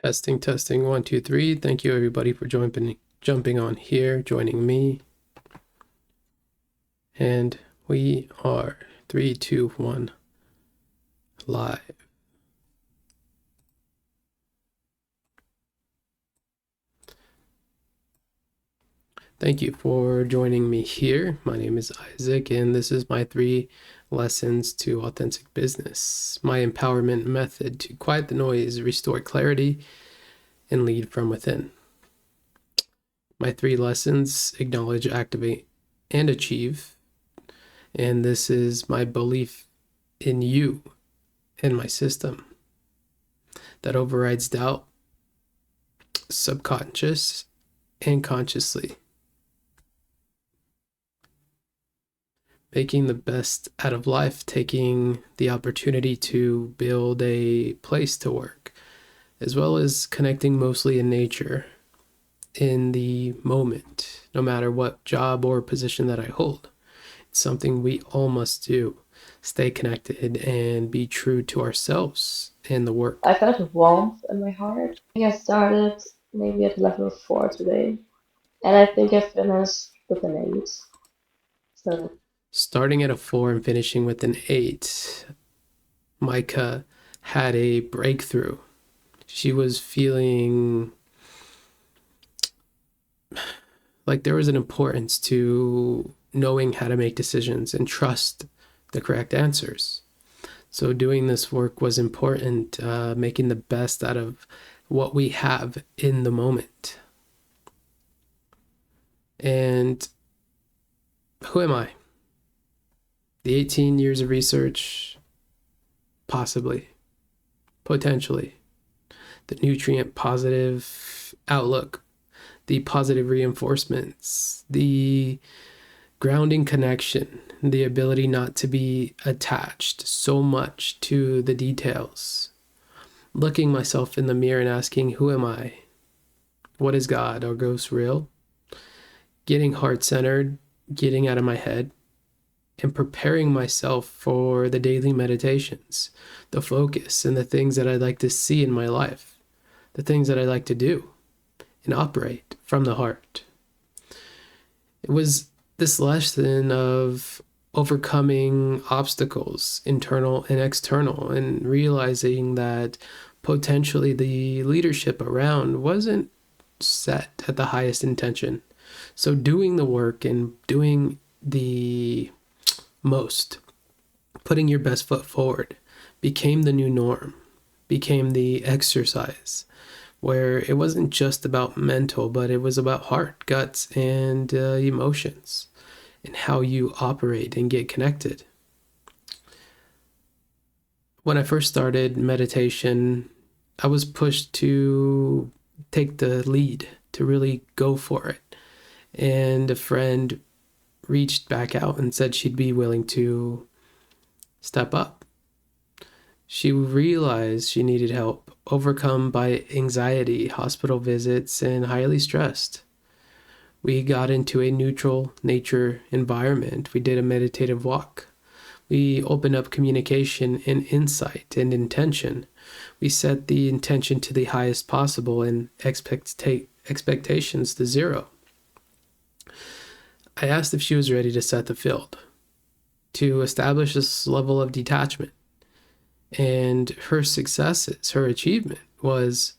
Testing, 1, 2, 3. Thank you everybody for jumping on here, joining me. And we are 3, 2, 1 live. Thank you for joining me here. My name is Isaac, and this is my 3 lessons to authentic business, my empowerment method to quiet the noise, restore clarity, and lead from within. My 3 lessons: acknowledge, activate, and achieve. And this is my belief in you and my system that overrides doubt, subconscious and consciously. Making the best out of life, taking the opportunity to build a place to work, as well as connecting mostly in nature, in the moment, no matter what job or position that I hold. It's something we all must do. Stay connected and be true to ourselves and the work. I felt a warmth in my heart. I think I started maybe at level 4 today, and I think I finished with an 8. So Starting at a 4 and finishing with an 8, Micah had a breakthrough. She was feeling like there was an importance to knowing how to make decisions and trust the correct answers. So doing this work was important, making the best out of what we have in the moment. And who am I? The 18 years of research? Possibly. Potentially. The nutrient positive outlook, the positive reinforcements, the grounding connection, the ability not to be attached so much to the details. Looking myself in the mirror and asking, who am I? What is God? Are ghosts real? Getting heart-centered, getting out of my head, and preparing myself for the daily meditations, the focus, and the things that I'd like to see in my life, the things that I like to do and operate from the heart. It was this lesson of overcoming obstacles, internal and external, and realizing that potentially the leadership around wasn't set at the highest intention. So doing the work and doing the most, putting your best foot forward, became the new norm, became the exercise, where it wasn't just about mental, but it was about heart, guts, and emotions, and how you operate and get connected. When I first started meditation, I was pushed to take the lead, to really go for it. And a friend reached back out and said she'd be willing to step up. She realized she needed help, overcome by anxiety, hospital visits, and highly stressed. We got into a neutral nature environment. We did a meditative walk. We opened up communication and insight and intention. We set the intention to the highest possible and expectations to 0. I asked if she was ready to set the field, to establish this level of detachment. And her successes, her achievement was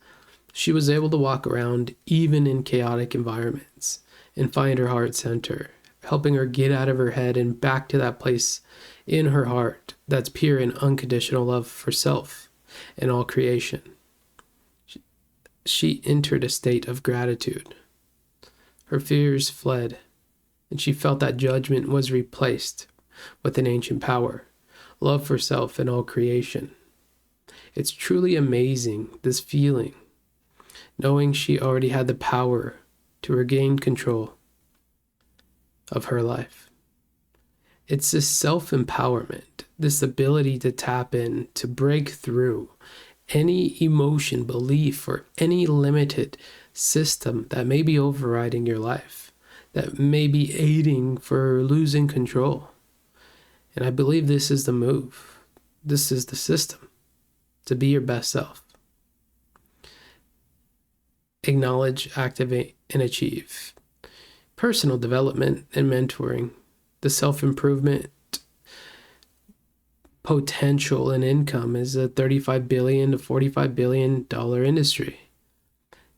she was able to walk around even in chaotic environments and find her heart center, helping her get out of her head and back to that place in her heart that's pure and unconditional love for self and all creation. She entered a state of gratitude. Her fears fled, and she felt that judgment was replaced with an ancient power, love for self and all creation. It's truly amazing, this feeling, knowing she already had the power to regain control of her life. It's this self-empowerment, this ability to tap in, to break through any emotion, belief, or any limited system that may be overriding your life, that may be aiding for losing control. And I believe this is the move. This is the system, to be your best self. acknowledge, activate, and achieve. Personal development and mentoring, the self-improvement potential and income is a $35 billion to $45 billion industry.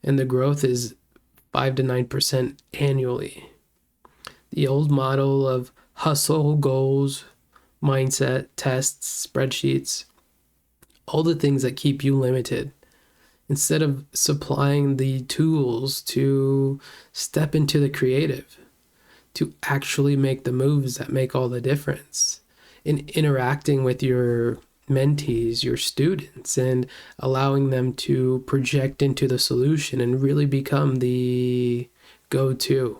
And the growth is 5 to 9% annually. The old model of hustle, goals, mindset, tests, spreadsheets, all the things that keep you limited, instead of supplying the tools to step into the creative, to actually make the moves that make all the difference in interacting with your mentees, your students, and allowing them to project into the solution and really become the go-to.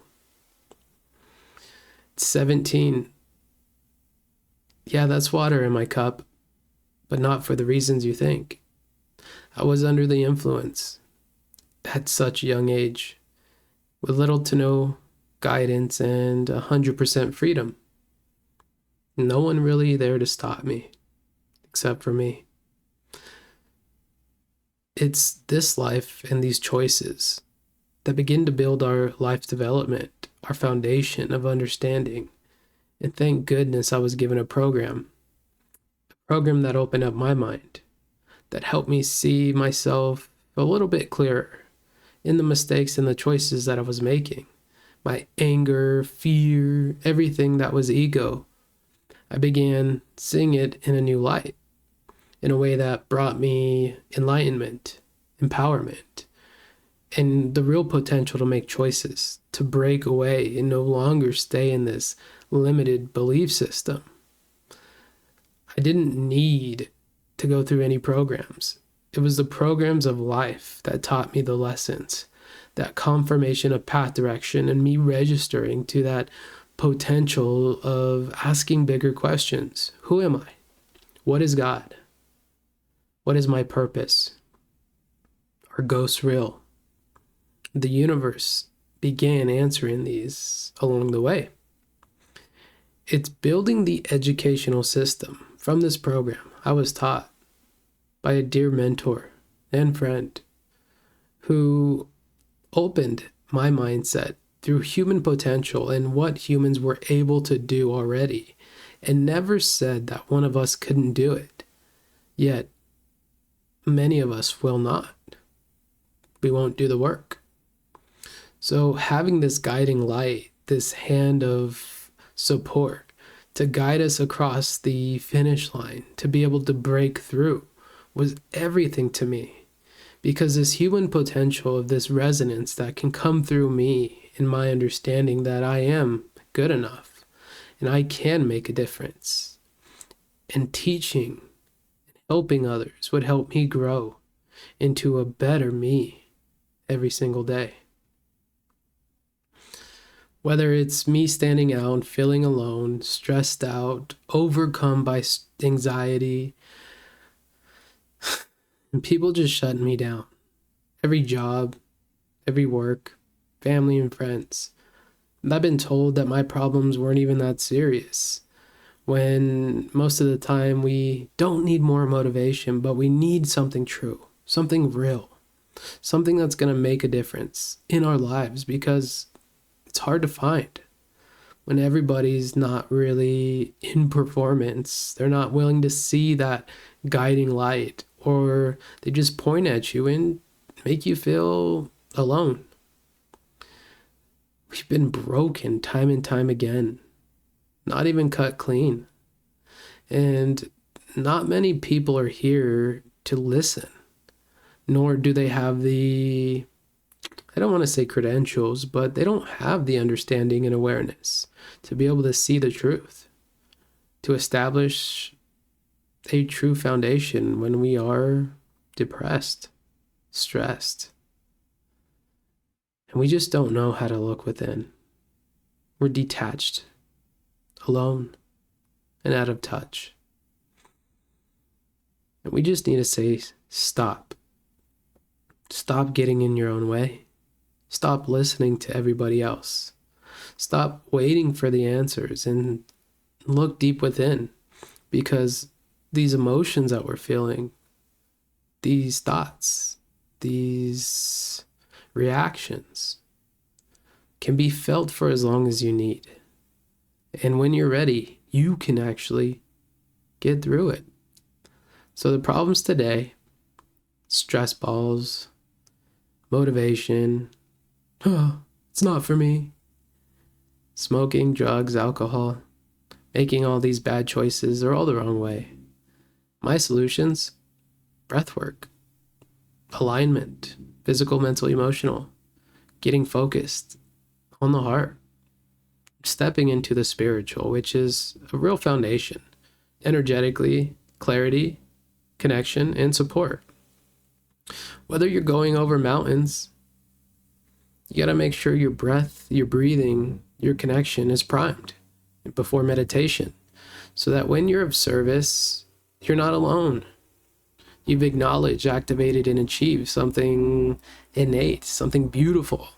17. Yeah, that's water in my cup, but not for the reasons you think. I was under the influence at such a young age, with little to no guidance and 100% freedom. No one really there to stop me, except for me. It's this life and these choices that begin to build our life development, our foundation of understanding. And thank goodness I was given a program that opened up my mind, that helped me see myself a little bit clearer in the mistakes and the choices that I was making. My anger, fear, everything that was ego, I began seeing it in a new light, in a way that brought me enlightenment, empowerment, and the real potential to make choices, to break away and no longer stay in this limited belief system. I didn't need to go through any programs. It was the programs of life that taught me the lessons, that confirmation of path direction, and me registering to that potential of asking bigger questions. Who am I? What is God? What is my purpose? Are ghosts real? The universe began answering these along the way. It's building the educational system. From this program, I was taught by a dear mentor and friend who opened my mindset through human potential and what humans were able to do already, and never said that one of us couldn't do it. Yet, many of us will not. We won't do the work. So having this guiding light, this hand of support to guide us across the finish line, to be able to break through, was everything to me. Because this human potential of this resonance that can come through me in my understanding that I am good enough and I can make a difference. And teaching, helping others would help me grow into a better me every single day. Whether it's me standing out, feeling alone, stressed out, overcome by anxiety, and people just shutting me down. Every job, every work, family and friends. And I've been told that my problems weren't even that serious, when most of the time we don't need more motivation, but we need something true, something real, something that's going to make a difference in our lives, because it's hard to find when everybody's not really in performance. They're not willing to see that guiding light, or they just point at you and make you feel alone. We've been broken time and time again, not even cut clean. And not many people are here to listen, nor do they have the, I don't want to say credentials, but they don't have the understanding and awareness to be able to see the truth, to establish a true foundation when we are depressed, stressed. And we just don't know how to look within. We're detached, alone, and out of touch. And we just need to say, stop. Stop getting in your own way. Stop listening to everybody else. Stop waiting for the answers and look deep within, because these emotions that we're feeling, these thoughts, these reactions can be felt for as long as you need. And when you're ready, you can actually get through it. So the problems today, stress balls, motivation, oh, it's not for me, smoking, drugs, alcohol, making all these bad choices are all the wrong way. My solutions, breath work, alignment, physical, mental, emotional, getting focused on the heart, stepping into the spiritual, which is a real foundation, energetically, clarity, connection, and support. Whether you're going over mountains, you got to make sure your breath, your breathing, your connection is primed before meditation, so that when you're of service, you're not alone. You've acknowledged, activated, and achieved something innate, something beautiful,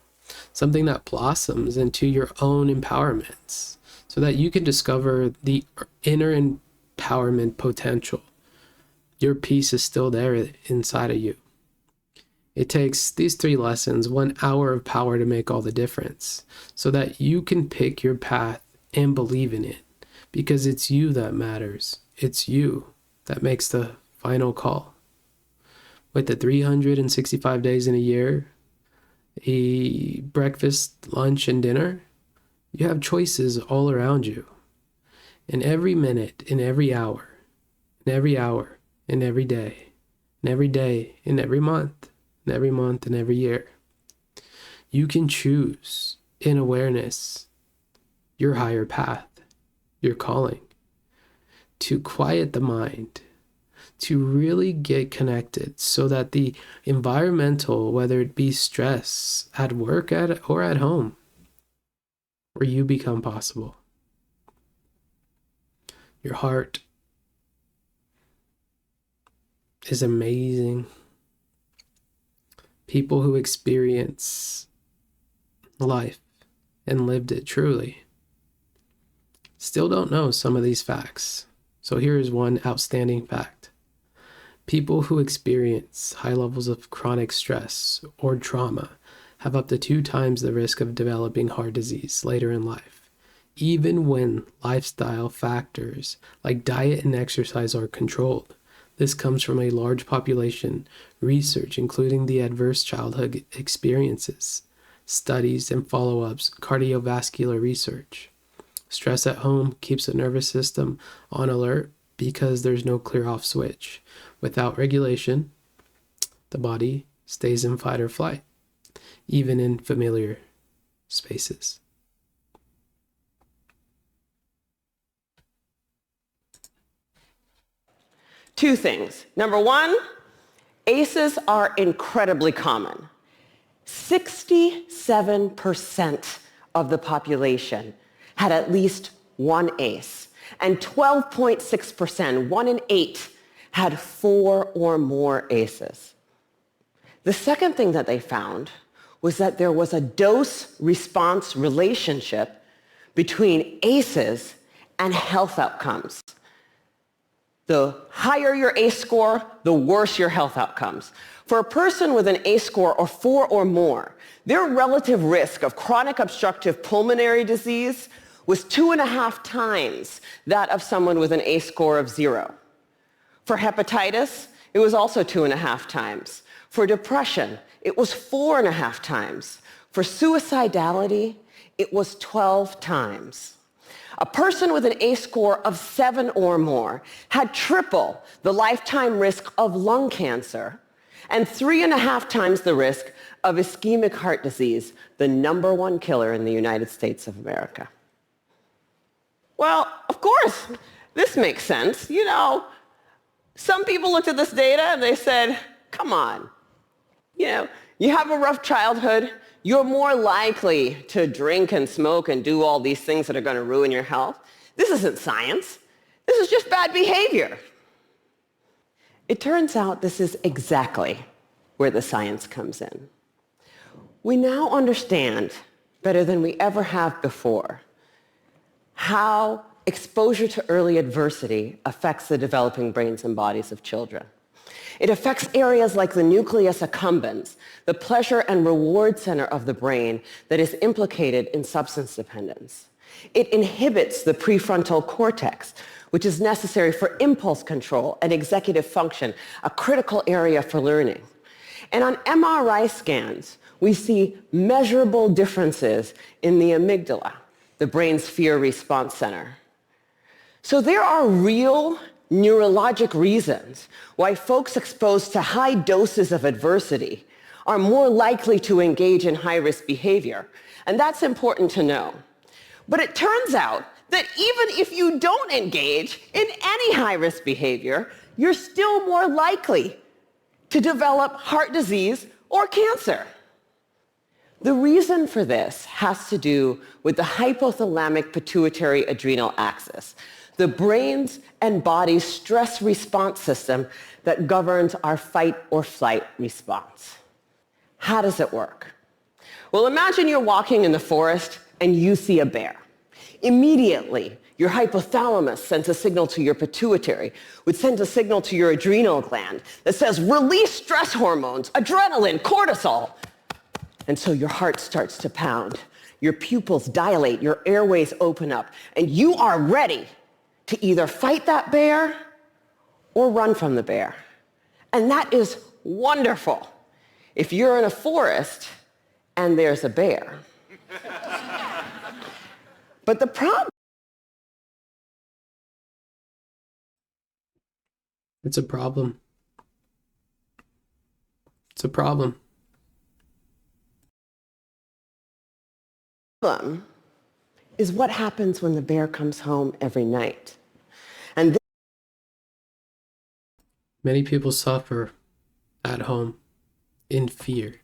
something that blossoms into your own empowerments, so that you can discover the inner empowerment potential. Your peace is still there inside of you. It takes these 3 lessons, 1 hour of power to make all the difference, so that you can pick your path and believe in it, because it's you that matters. It's you that makes the final call. With the 365 days in a year, a breakfast, lunch, and dinner, you have choices all around you. And every minute, in every hour, in every hour, in every day, in every day, in every month, in every month, and every year, you can choose in awareness your higher path, your calling, to quiet the mind, to really get connected, so that the environmental, whether it be stress at work or at home, where you become possible. Your heart is amazing. People who experience life and lived it truly still don't know some of these facts. So here is one outstanding fact. People who experience high levels of chronic stress or trauma have up to 2 times the risk of developing heart disease later in life, even when lifestyle factors like diet and exercise are controlled. This comes from a large population research, including the adverse childhood experiences, studies, and follow-ups, cardiovascular research. Stress at home keeps the nervous system on alert because there's no clear off switch. Without regulation, the body stays in fight or flight, even in familiar spaces. Two things. Number one, ACEs are incredibly common. 67% of the population had at least one ACE, and 12.6%, 1 in 8, had 4 or more ACEs. The second thing that they found was that there was a dose-response relationship between ACEs and health outcomes. The higher your ACE score, the worse your health outcomes. For a person with an ACE score of 4 or more, their relative risk of chronic obstructive pulmonary disease was 2.5 times that of someone with an ACE score of 0. For hepatitis, it was also 2.5 times. For depression, it was 4.5 times. For suicidality, it was 12 times. A person with an ACE score of 7 or more had triple the lifetime risk of lung cancer and 3.5 times the risk of ischemic heart disease, the #1 killer in the United States of America. Well, of course, this makes sense. You know, some people looked at this data and they said, come on, you have a rough childhood, you're more likely to drink and smoke and do all these things that are going to ruin your health. This isn't science. This is just bad behavior. It turns out this is exactly where the science comes in. We now understand, better than we ever have before, how exposure to early adversity affects the developing brains and bodies of children. It affects areas like the nucleus accumbens, the pleasure and reward center of the brain that is implicated in substance dependence. It inhibits the prefrontal cortex, which is necessary for impulse control and executive function, a critical area for learning. And on MRI scans, we see measurable differences in the amygdala, the brain's fear response center. So there are real neurologic reasons why folks exposed to high doses of adversity are more likely to engage in high-risk behavior. And that's important to know. But it turns out that even if you don't engage in any high-risk behavior, you're still more likely to develop heart disease or cancer. The reason for this has to do with the hypothalamic pituitary adrenal axis, the brain's and body's stress response system that governs our fight or flight response. How does it work? Well, imagine you're walking in the forest and you see a bear. Immediately, your hypothalamus sends a signal to your pituitary, which sends a signal to your adrenal gland that says, release stress hormones, adrenaline, cortisol. And so your heart starts to pound, your pupils dilate, your airways open up, and you are ready to either fight that bear or run from the bear. And that is wonderful if you're in a forest and there's a bear. But the problem... It's a problem. It's a problem. Is what happens when the bear comes home every night. And Many people suffer at home in fear.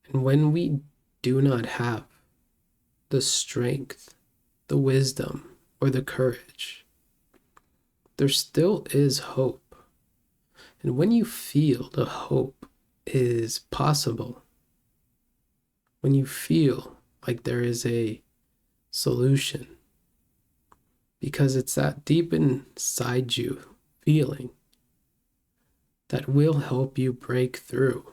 And when we do not have the strength, the wisdom, or the courage, there still is hope. And when you feel the hope is possible, when you feel like there is a solution, because it's that deep inside you feeling that will help you break through.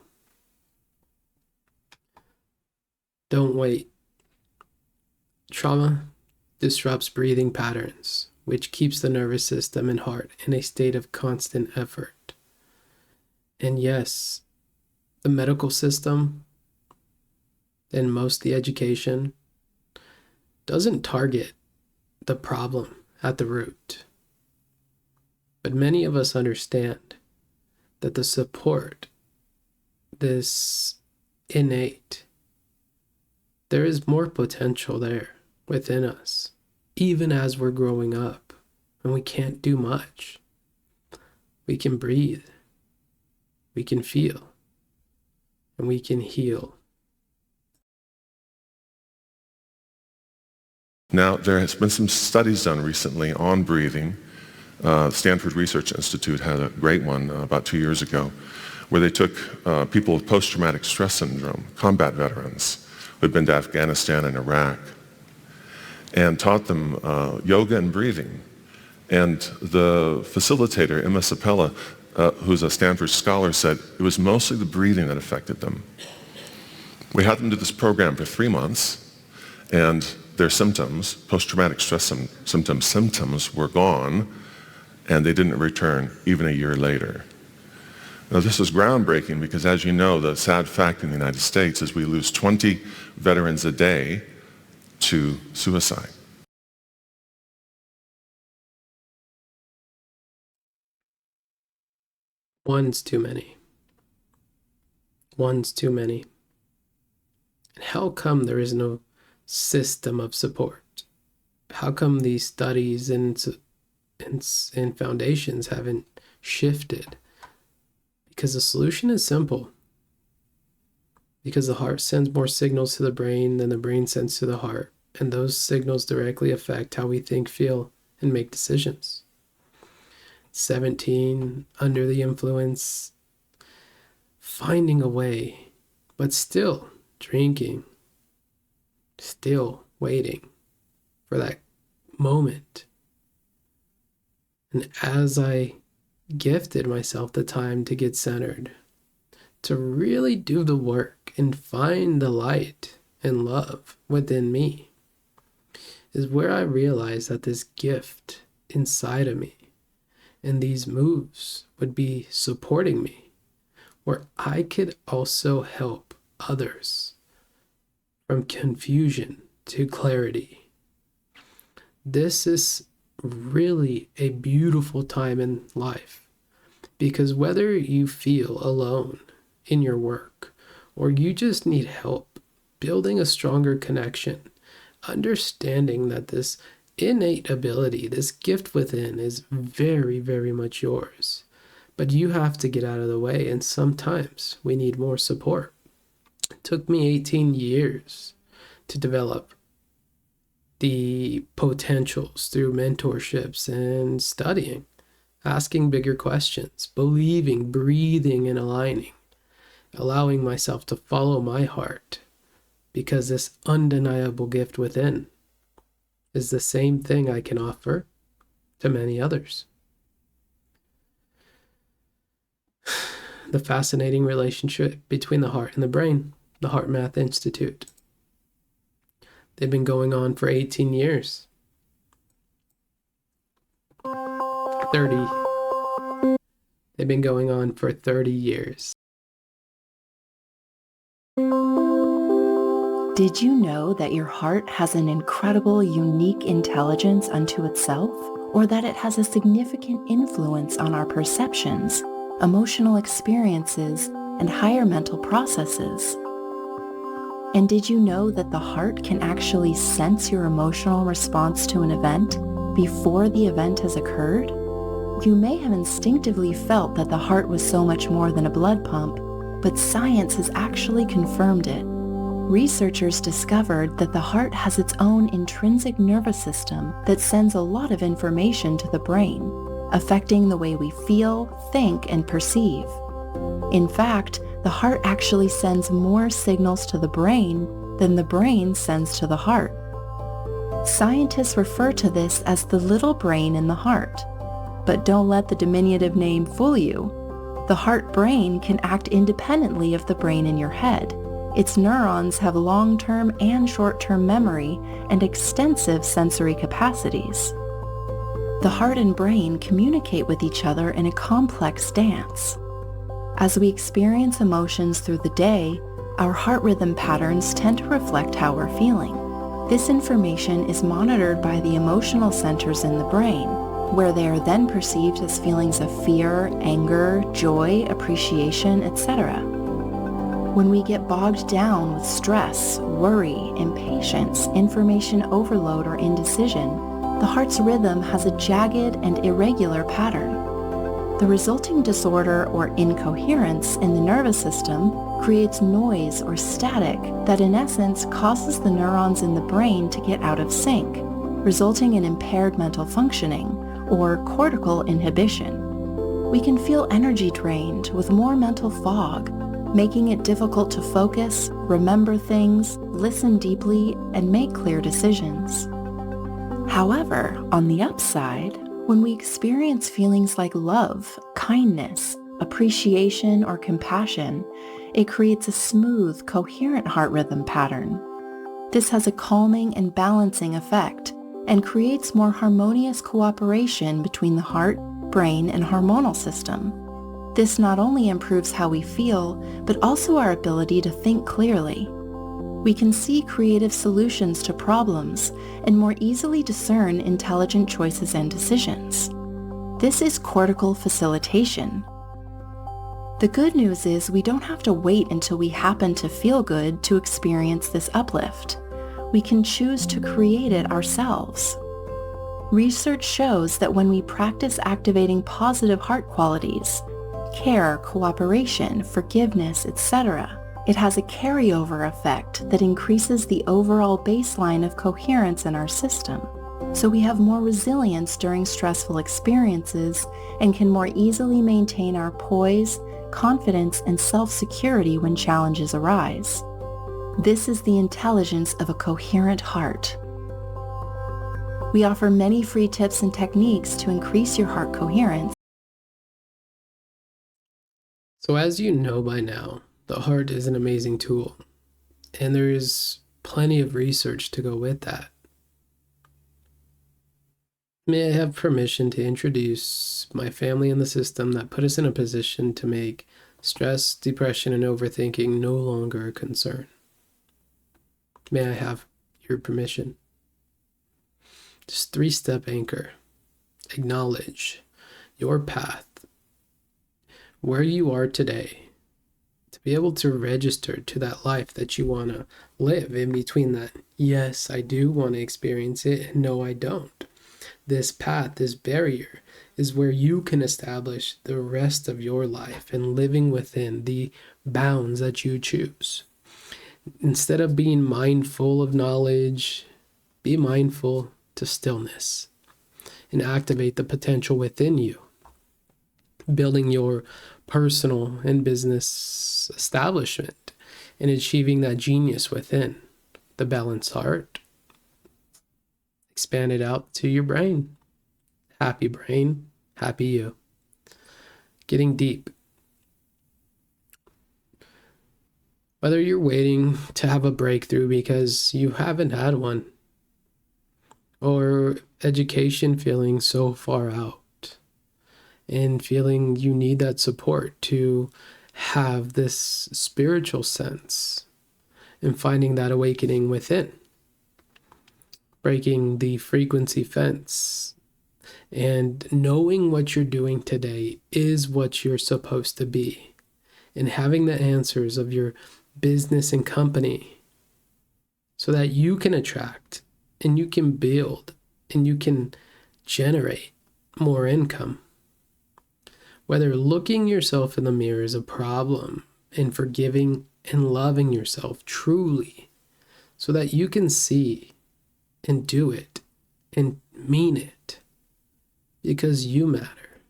Don't wait. Trauma disrupts breathing patterns, which keeps the nervous system and heart in a state of constant effort. And yes, the medical system and most the education doesn't target the problem at the root. But many of us understand that the support, this innate, there is more potential there within us, even as we're growing up and we can't do much. We can breathe, we can feel, and we can heal. Now, there has been some studies done recently on breathing. Stanford Research Institute had a great one about 2 years ago, where they took people with post-traumatic stress syndrome, combat veterans who had been to Afghanistan and Iraq, and taught them yoga and breathing. And the facilitator, Emma Sapella, who's a Stanford scholar, said it was mostly the breathing that affected them. We had them do this program for 3 months, and their symptoms, post-traumatic stress symptoms were gone, and they didn't return even a year later. Now, this is groundbreaking because, as you know, the sad fact in the United States is we lose 20 veterans a day to suicide. One's too many. One's too many. And how come there is no system of support? How come these studies and foundations haven't shifted? Because the solution is simple. Because the heart sends more signals to the brain than the brain sends to the heart, and those signals directly affect how we think, feel, and make decisions. 17, under the influence, finding a way, but still drinking, still waiting for that moment. And as I gifted myself the time to get centered, to really do the work and find the light and love within me, is where I realized that this gift inside of me and these moves would be supporting me, where I could also help others from confusion to clarity. This is really a beautiful time in life, because whether you feel alone in your work or you just need help building a stronger connection, understanding that this innate ability, this gift within, is very, very much yours. But you have to get out of the way, and sometimes we need more support. It took me 18 years to develop the potentials through mentorships and studying, asking bigger questions, believing, breathing, and aligning, allowing myself to follow my heart, because this undeniable gift within is the same thing I can offer to many others. The fascinating relationship between the heart and the brain, the Heart Math Institute. They've been going on for 18 years. 30. They've been going on for 30 years. Did you know that your heart has an incredible, unique intelligence unto itself, or that it has a significant influence on our perceptions, emotional experiences, and higher mental processes? And did you know that the heart can actually sense your emotional response to an event before the event has occurred? You may have instinctively felt that the heart was so much more than a blood pump, but science has actually confirmed it. Researchers discovered that the heart has its own intrinsic nervous system that sends a lot of information to the brain, affecting the way we feel, think, and perceive. In fact, the heart actually sends more signals to the brain than the brain sends to the heart. Scientists refer to this as the little brain in the heart. But don't let the diminutive name fool you. The heart-brain can act independently of the brain in your head. Its neurons have long-term and short-term memory and extensive sensory capacities. The heart and brain communicate with each other in a complex dance. As we experience emotions through the day, our heart rhythm patterns tend to reflect how we're feeling. This information is monitored by the emotional centers in the brain, where they are then perceived as feelings of fear, anger, joy, appreciation, etc. When we get bogged down with stress, worry, impatience, information overload, or indecision, the heart's rhythm has a jagged and irregular pattern. The resulting disorder or incoherence in the nervous system creates noise or static that in essence causes the neurons in the brain to get out of sync, resulting in impaired mental functioning or cortical inhibition. We can feel energy drained with more mental fog, making it difficult to focus, remember things, listen deeply, and make clear decisions. However, on the upside, when we experience feelings like love, kindness, appreciation, or compassion, it creates a smooth, coherent heart rhythm pattern. This has a calming and balancing effect and creates more harmonious cooperation between the heart, brain, and hormonal system. This not only improves how we feel, but also our ability to think clearly. We can see creative solutions to problems and more easily discern intelligent choices and decisions. This is cortical facilitation. The good news is we don't have to wait until we happen to feel good to experience this uplift. We can choose to create it ourselves. Research shows that when we practice activating positive heart qualities, care, cooperation, forgiveness, etc., it has a carryover effect that increases the overall baseline of coherence in our system. So we have more resilience during stressful experiences and can more easily maintain our poise, confidence, and self-security when challenges arise. This is the intelligence of a coherent heart. We offer many free tips and techniques to increase your heart coherence, So as you know by now, the heart is an amazing tool, and there is plenty of research to go with that. May I have permission to introduce my family and the system that put us in a position to make stress, depression, and overthinking no longer a concern? May I have your permission? Just 3-step anchor. Acknowledge your path, where you are today, to be able to register to that life that you want to live in between that. Yes, I do want to experience it, and no, I don't. This path, this barrier, is where you can establish the rest of your life and living within the bounds that you choose. Instead of being mindful of knowledge, be mindful to stillness and activate the potential within you, building your personal and business establishment and achieving that genius within the balanced heart. Expand it out to your brain. Happy brain, happy you. Getting deep. Whether you're waiting to have a breakthrough because you haven't had one, or education feeling so far out and feeling you need that support to have this spiritual sense and finding that awakening within, breaking the frequency fence and knowing what you're doing today is what you're supposed to be, and having the answers of your business and company so that you can attract and you can build and you can generate more income. Whether looking yourself in the mirror is a problem, and forgiving and loving yourself truly so that you can see and do it and mean it because you matter.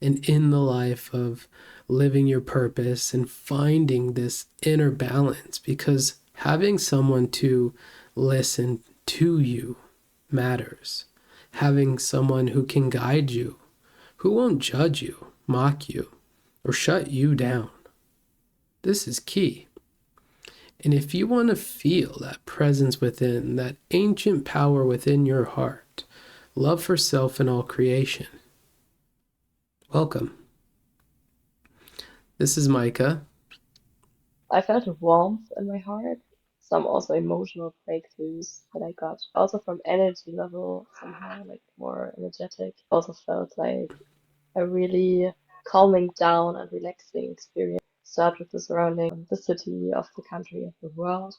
And in the life of living your purpose and finding this inner balance, because having someone to listen to you matters. Having someone who can guide you, who won't judge you, mock you, or shut you down. This is key. And if you want to feel that presence within, that ancient power within your heart, love for self and all creation, welcome. This is Micah. I felt a warmth in my heart, some also emotional breakthroughs that I got, also from energy level somehow, like more energetic. Also felt like a really calming down and relaxing experience. Start with the surrounding, the city, of the country, of the world.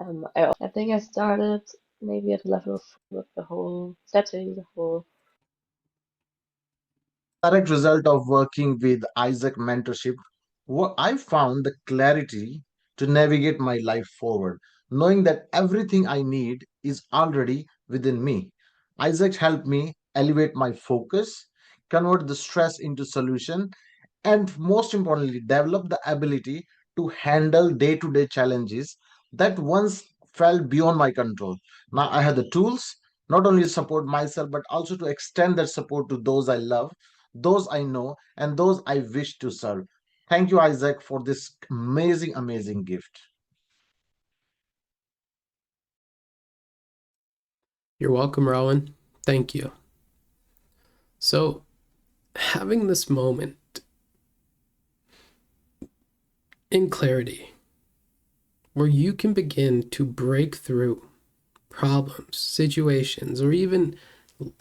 I think I started maybe at level 4 with the whole setting, the whole Direct result of working with Isaac mentorship, I found the clarity to navigate my life forward, knowing that everything I need is already within me. Isaac helped me elevate my focus, convert the stress into solution, and most importantly, develop the ability to handle day-to-day challenges that once fell beyond my control. Now I have the tools not only to support myself but also to extend that support to those I love, those I know, and those I wish to serve. Thank you, Isaac, for this amazing, amazing gift. You're welcome, Rowan. Thank you. So, having this moment in clarity where you can begin to break through problems, situations, or even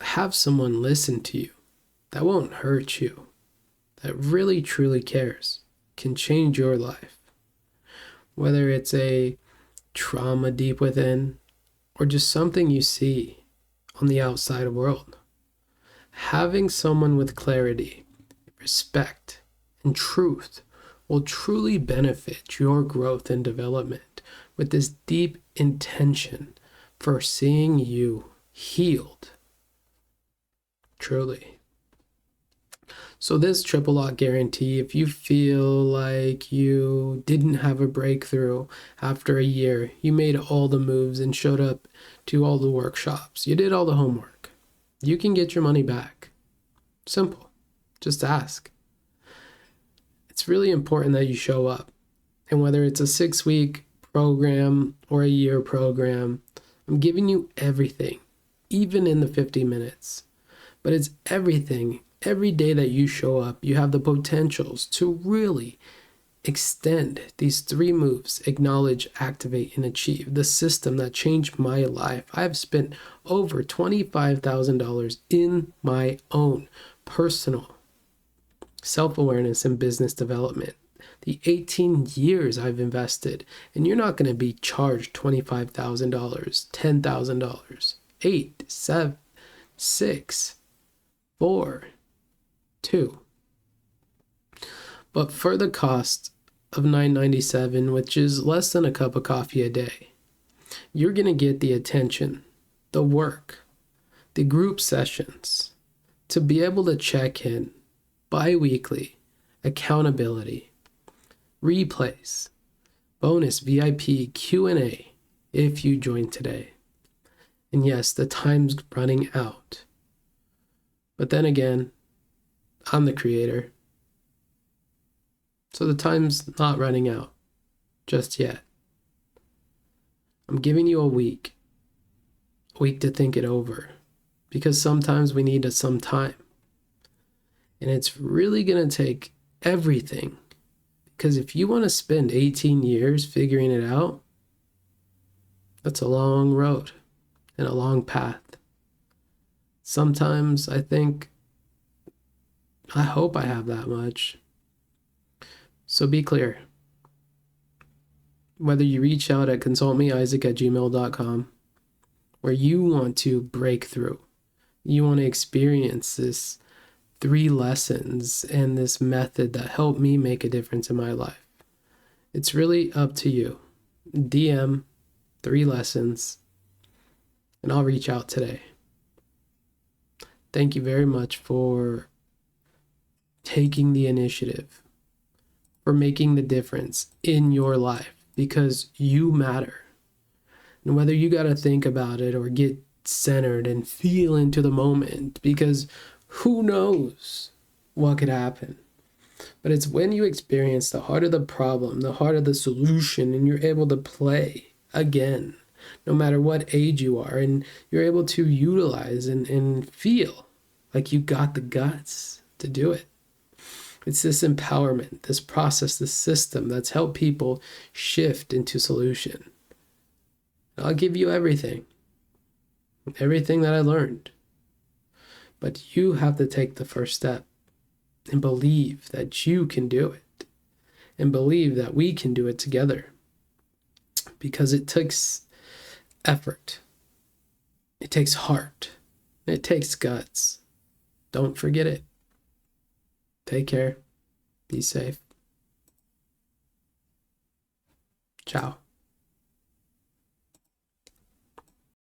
have someone listen to you that won't hurt you, that really truly cares, can change your life. Whether it's a trauma deep within or just something you see on the outside world. Having someone with clarity, respect, and truth will truly benefit your growth and development with this deep intention for seeing you healed. Truly. So this triple lock guarantee, if you feel like you didn't have a breakthrough after a year, you made all the moves and showed up to all the workshops, you did all the homework, you can get your money back. Simple. Just ask. it's really important that you show up. And whether it's a 6-week program or a year program, I'm giving you everything, even in the 50 minutes. But it's everything. Every day that you show up, you have the potentials to really extend these 3 moves: acknowledge, activate, and achieve, the system that changed my life. I've spent over $25,000 in my own personal self-awareness and business development. The 18 years I've invested, and you're not going to be charged $25,000, $10,000, 8, 7, 6, 4, 2. But for the cost of $9.97, which is less than a cup of coffee a day, you're going to get the attention, the work, the group sessions, to be able to check in bi-weekly, accountability, replays, bonus VIP Q&A if you join today. And yes, the time's running out. But then again, I'm the creator. So the time's not running out just yet. I'm giving you a week to think it over, because sometimes we need some time. And it's really going to take everything, because if you want to spend 18 years figuring it out, that's a long road and a long path. Sometimes I hope I have that much. So be clear. Whether you reach out at consultmeisaac@gmail.com, where you want to break through, you want to experience this 3 lessons and this method that helped me make a difference in my life, it's really up to you. DM 3 lessons, and I'll reach out today. Thank you very much for taking the initiative, for making the difference in your life, because you matter. And whether you got to think about it or get centered and feel into the moment, because who knows what could happen. But it's when you experience the heart of the problem, the heart of the solution, and you're able to play again, no matter what age you are, and you're able to utilize and feel like you got the guts to do it. It's this empowerment, this process, this system that's helped people shift into solution. I'll give you everything that I learned. But you have to take the first step and believe that you can do it, and believe that we can do it together, because it takes effort. It takes heart. It takes guts. Don't forget it. Take care. Be safe. Ciao.